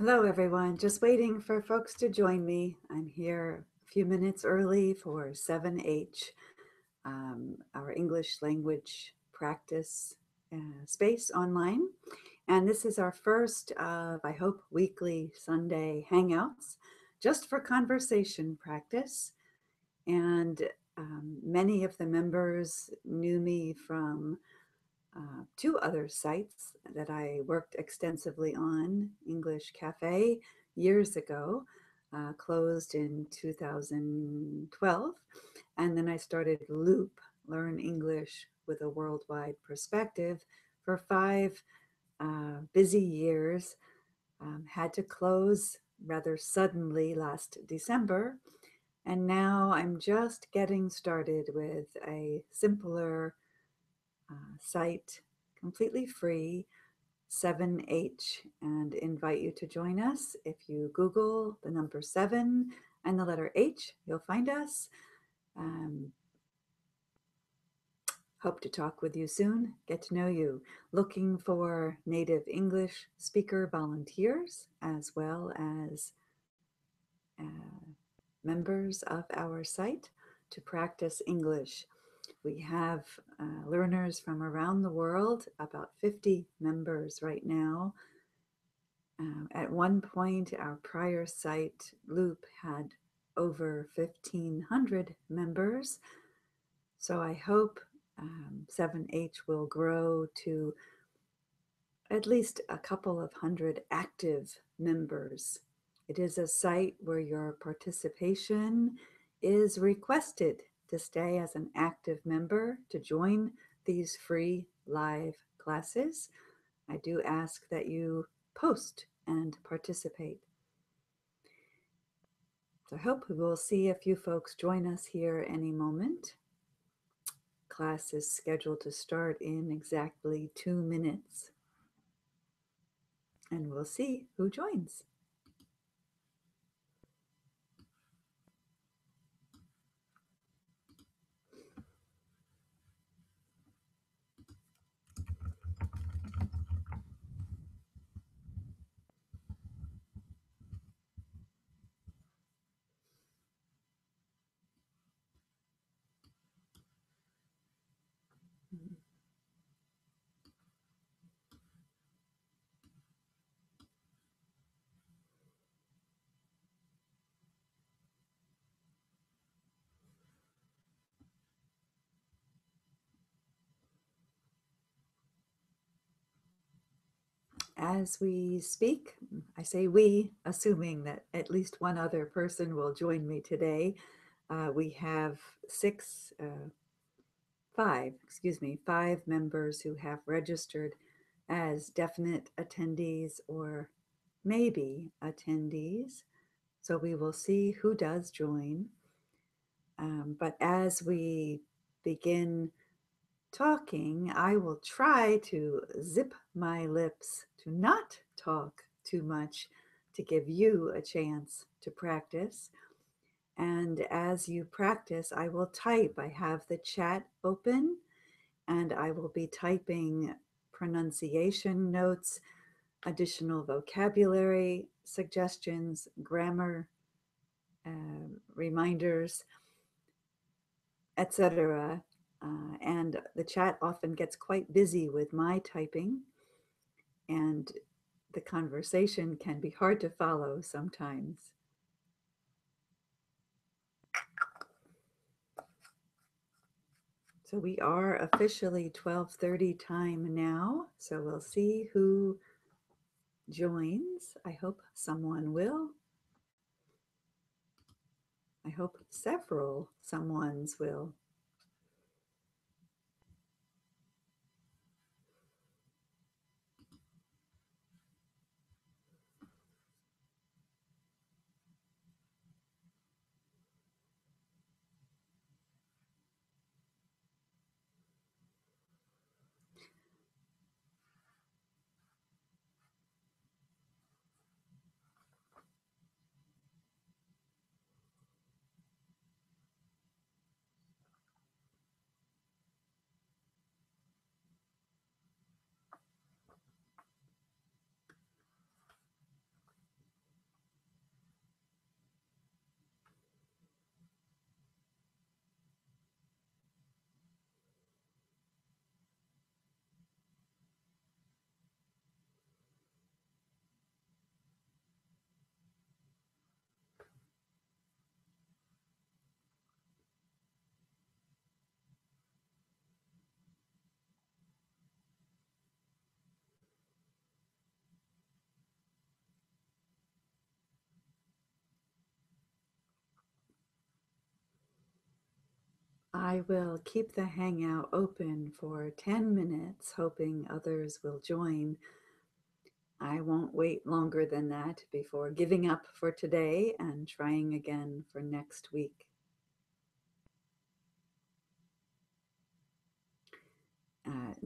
Hello, everyone. Just waiting for folks to join me. I'm here a few minutes early for 7H, our English language practice space online. And this is our first of, I hope, weekly Sunday hangouts just for conversation practice. And many of the members knew me from two other sites that I worked extensively on. English Cafe years ago, closed in 2012. And then I started Loop, Learn English with a Worldwide Perspective, for 5 busy years. Had to close rather suddenly last December. And now I'm just getting started with a simpler site, completely free, 7H, and invite you to join us. If you Google the number 7 and the letter H, you'll find us. Hope to talk with you soon, get to know you. Looking for native English speaker volunteers as well as members of our site to practice English. We have learners from around the world, about 50 members right now. At one point, our prior site, Loop, had over 1,500 members. So I hope 7H will grow to at least a couple of hundred active members. It is a site where your participation is requested to stay as an active member to join these free live classes. I do ask that you post and participate. So I hope we will see a few folks join us here any moment. Class is scheduled to start in exactly 2 minutes. And we'll see who joins. As we speak, I say we, assuming that at least one other person will join me today. We have five members who have registered as definite attendees or maybe attendees. So we will see who does join. But as we begin talking, I will try to zip my lips to not talk too much to give you a chance to practice. And as you practice, I will type. I have the chat open and I will be typing pronunciation notes, additional vocabulary suggestions, grammar reminders, etc. And the chat often gets quite busy with my typing, and the conversation can be hard to follow sometimes. So we are officially 12:30 time now, so we'll see who joins. I hope someone will. I hope several someones will. I will keep the Hangout open for 10 minutes, hoping others will join. I won't wait longer than that before giving up for today and trying again for next week.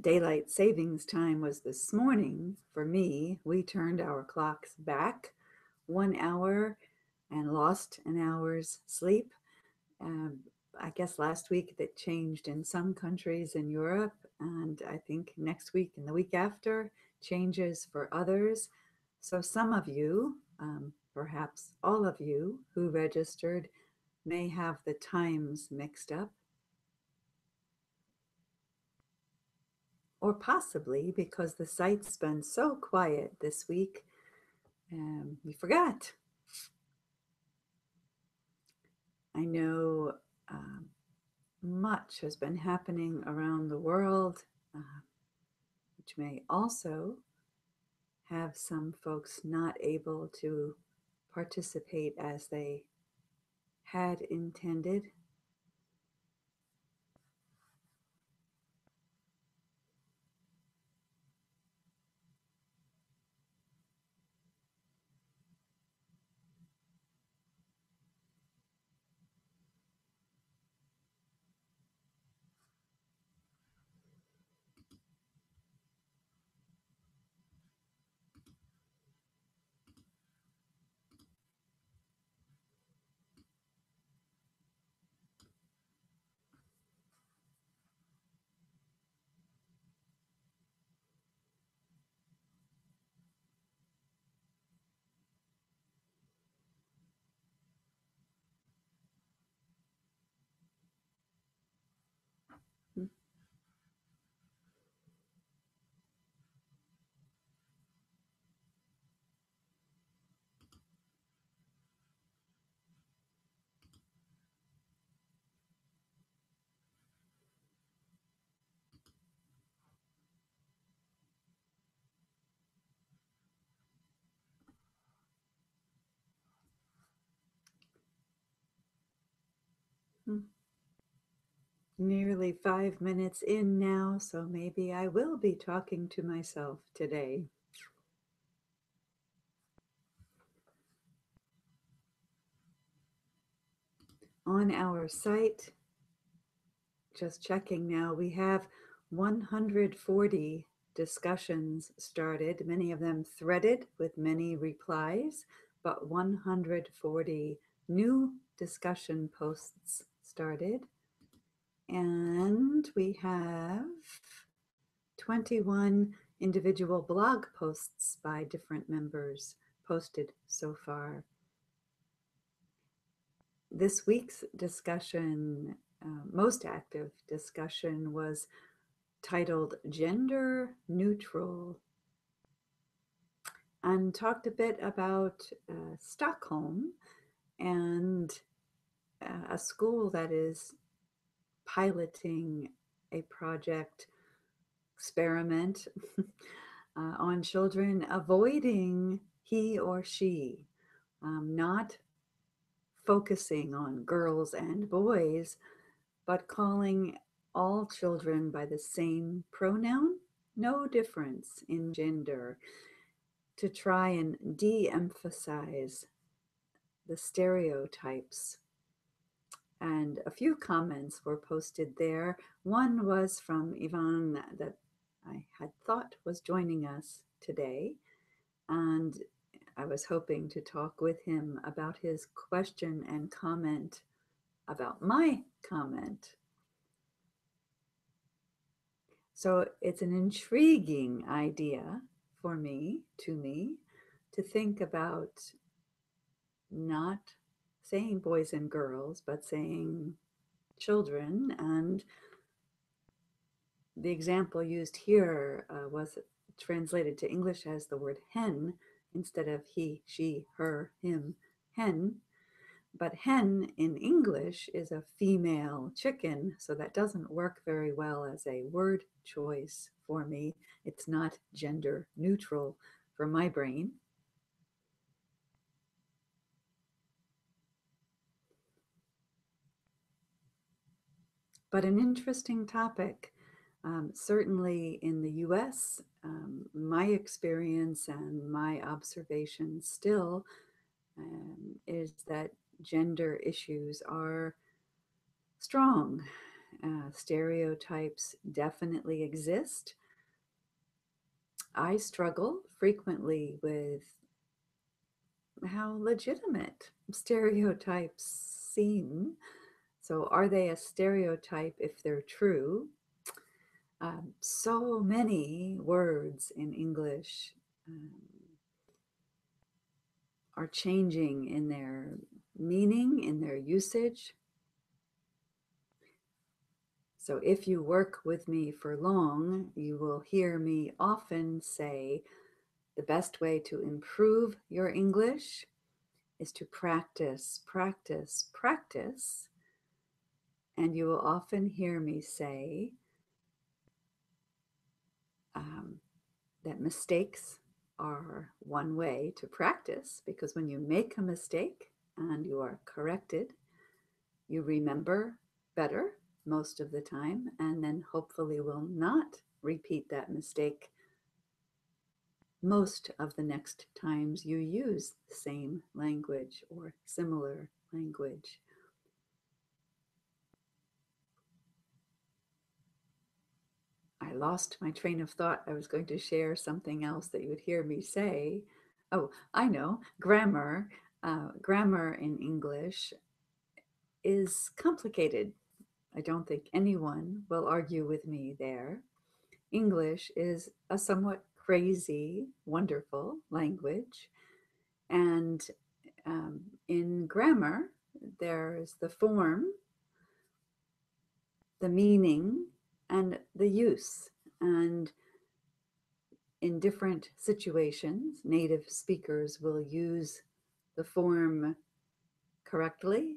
Daylight savings time was this morning for me. We turned our clocks back 1 hour and lost an hour's sleep. Um, I guess last week that changed in some countries in Europe, and I think next week and the week after changes for others. So some of you, perhaps all of you who registered, may have the times mixed up. Or possibly because the site's been so quiet this week, you forgot. I know much has been happening around the world, which may also have some folks not able to participate as they had intended. Nearly 5 minutes in now, so maybe I will be talking to myself today. On our site, just checking now, we have 140 discussions started, many of them threaded with many replies, but 140 new discussion posts started. And we have 21 individual blog posts by different members posted so far. This week's discussion, most active discussion, was titled Gender Neutral, and talked a bit about Stockholm and a school that is piloting a project experiment on children avoiding he or she, not focusing on girls and boys, but calling all children by the same pronoun, no difference in gender, to try and de-emphasize the stereotypes. And a few comments were posted there. One was from Ivan that I had thought was joining us today, and I was hoping to talk with him about his question and comment about my comment. So it's an intriguing idea for me, to think about not saying boys and girls, but saying children. And the example used here was translated to English as the word hen instead of he, she, her, him, hen. But hen in English is a female chicken, so that doesn't work very well as a word choice for me. It's not gender neutral for my brain. but an interesting topic. Certainly in the US, my experience and my observation still is that gender issues are strong. Stereotypes definitely exist. I struggle frequently with how legitimate stereotypes seem. So, are they a stereotype if they're true? So many words in English um, are changing in their meaning, in their usage. So, if you work with me for long, you will hear me often say the best way to improve your English is to practice, practice, practice. And you will often hear me say um, that mistakes are one way to practice, because when you make a mistake and you are corrected, you remember better most of the time, and then hopefully will not repeat that mistake most of the next times you use the same language or similar language. I lost my train of thought. I was going to share something else that you would hear me say. Oh, I know, grammar. Grammar in English is complicated. I don't think anyone will argue with me there. English is a somewhat crazy, wonderful language. And in grammar, there's the form, the meaning, and the use. And in different situations, native speakers will use the form correctly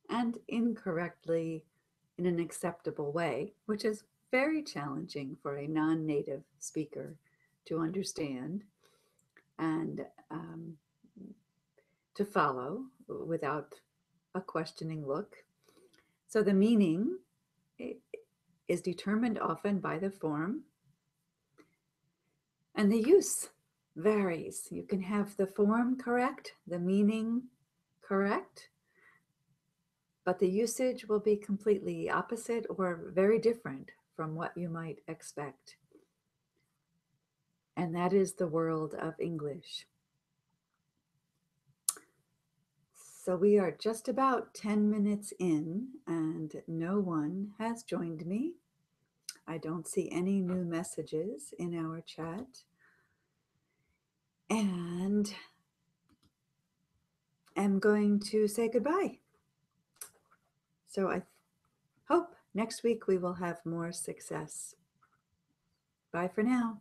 and incorrectly in an acceptable way, which is very challenging for a non native speaker to understand and to follow without a questioning look. So the meaning is determined often by the form, and the use varies. You can have the form correct, the meaning correct, but the usage will be completely opposite or very different from what you might expect. And that is the world of English. So we are just about 10 minutes in, and no one has joined me. I don't see any new messages in our chat. And am going to say goodbye. So I hope next week we will have more success. Bye for now.